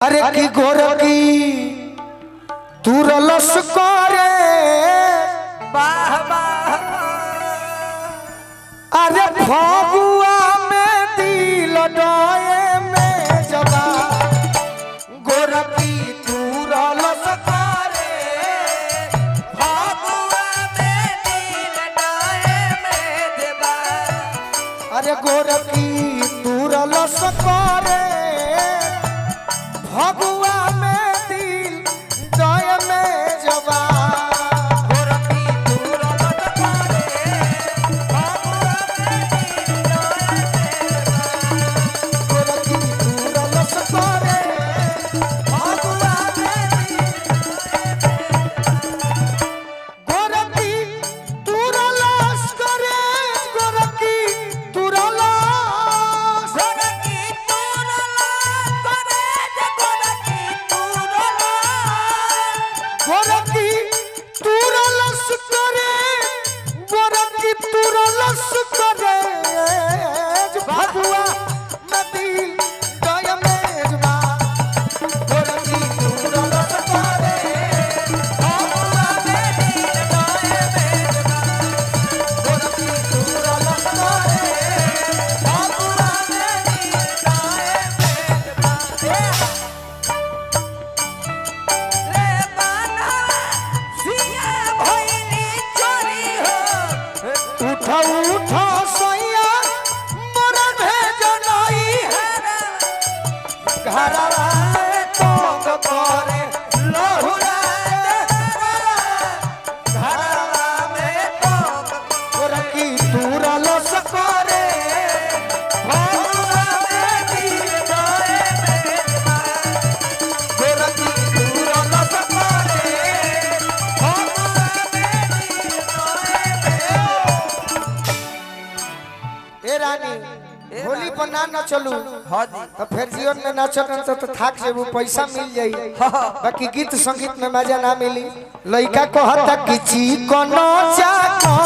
अरे की गोरकी तू रलस करे वाह वाह अरे फगुआ में दिल डोए में जबा गोरकी तू रलस करे फगुआ में दिल डोए में जबा अरे गोरकी तू रलस करे फगुआ में दिल डोए में जबा होली पर ना चलू तो फिर जीवन में नाचन तो थाक जेबू पैसा मिल जाई बाकी गीत संगीत में मजा ना मिली लइका कहता कि चिकन चाको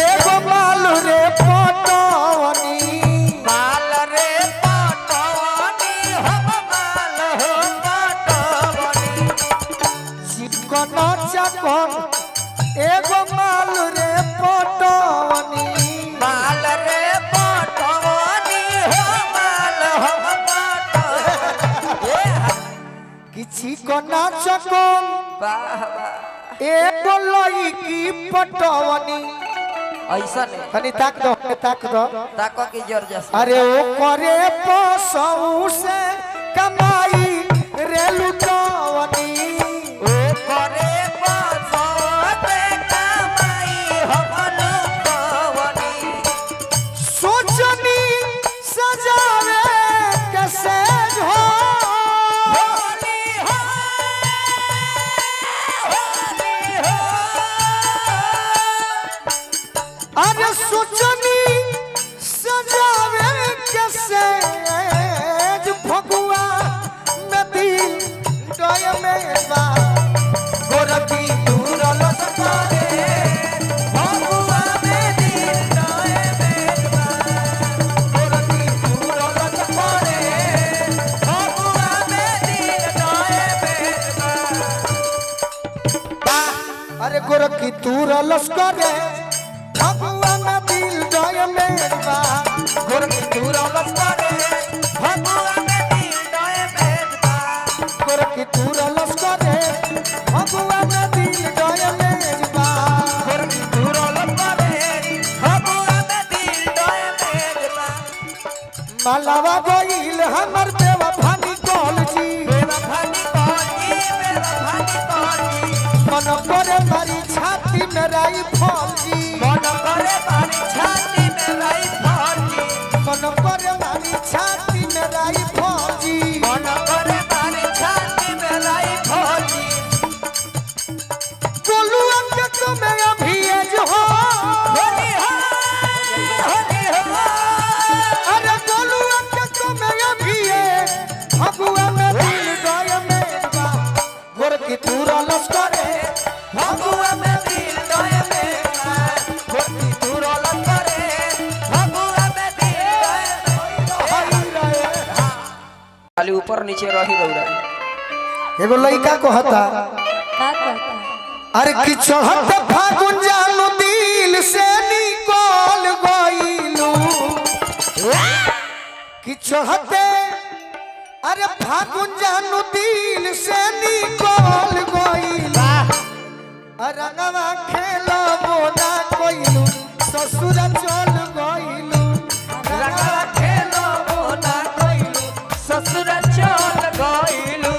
एगो माल रे पटवनी माल रे पटवनी हम माल हो पटवनी चिकन चाको एगो माल रे पटवनी माल रे पटवनी हो माल हम पटवनी किछि को नाचकन वाह वाह एगो लईकी पटवनी ऐसा नहीं तनी ताक दो ताको की जोर जैसे अरे ओ करे पसऊ से कमाई रे लुटवनी ओ करे पसोते कमाई हम लुटवनी सोचनी सजावे कैसे हो होली हो होली हो अरे सोचनी सजावे कैसे फगुआ नदी डोय में बा गोरकी दूर लसकारे फगुआ में दिल डोय में बा गोरकी दूर लसकारे फगुआ में दिल डोय में बा अरे गोरकी दूर लसकारे फगुआ में दिल डोय में बा गोरकी दूर लसकारे फगुआ में दिल डोए में बा गोरकी दूर लसकारे फगुआ में दिल डोय में बा गोरकी दूर लसकारे फगुआ में दिल डोए में बा मालावा गइल हमर देवा भानी कॉल जी मेरा भानी कौनी मन करे मारी छाती में राई फल जी मन करे मारी छाती में राई फौजी मन करे मारी छाती में राई फल जी मन करे मारी छाती में राई फौजी गोलुआ के तुम्हें अभी एज हो होली हो होली हो अरे गोलुआ के तुम्हें अभी फगुआ में दिल डोय में बा गोरकी दूर लसकारे फगुआ में दिल डोए में बा गोरकी दूर लसकारे फगुआ में दिल डोए में खाली ऊपर नीचे रही रौरा एगो लड़का को हता का कहता अरे कि चढ़त फागुन जानू दिल से निकल गइलू कि चढ़ते अरे फागुन जानू दिल से निकल गइलू रंगवा खेलबो ना कइलू ससुर चल गइलू रंगवा खेलबो ना कइलू ससुर चल गइलू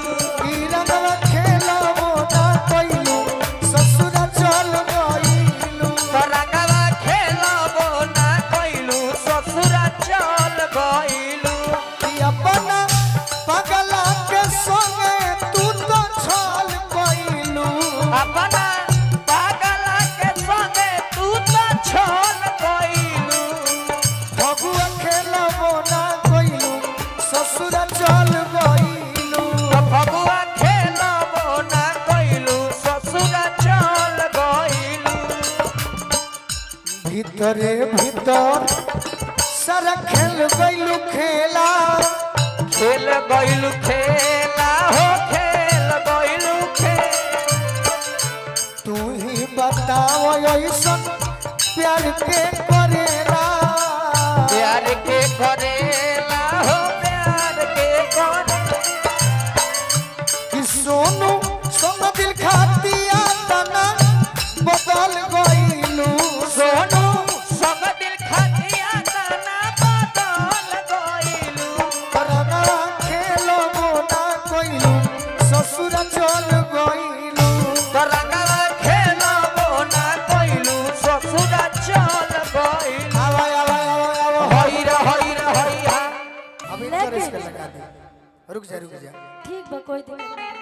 रंगवा खेलबो ना कइलू ससुर चल गइलू रंगवा खेलबो ना कइलू ससुर चल गइलू अपना पगला के संगे तू तो छल गइलू अपना पागला के संगे तू तो छल गइलू फगुआ खेलबो ना कइलू ससुर चल गइलू फगुआ खेलबो ना कइलू ससुर चल गइलू भीतरे भीतर सारा खेल गइलू खेला खेल गइलू खेला हो खेल गइलू खेल तू ही बताओ ऐसन प्यार के करेला प्यार के करेला हो प्यार के करेला कि सोनू संग दिल खातिया तना बदल गइलू सोनू संग दिल खातिया तना बदल गइलू रंगवा खेलबो ना कइलू ससुर चल गइलू रंगवा खेलबो ना कइलू ससुर चल गइलू आवा आवा आवा आवा होइरा होइरा होइरा अभी इंटरेस्ट लगा दे रुक जा ठीक बा कोई दिक्कत नहीं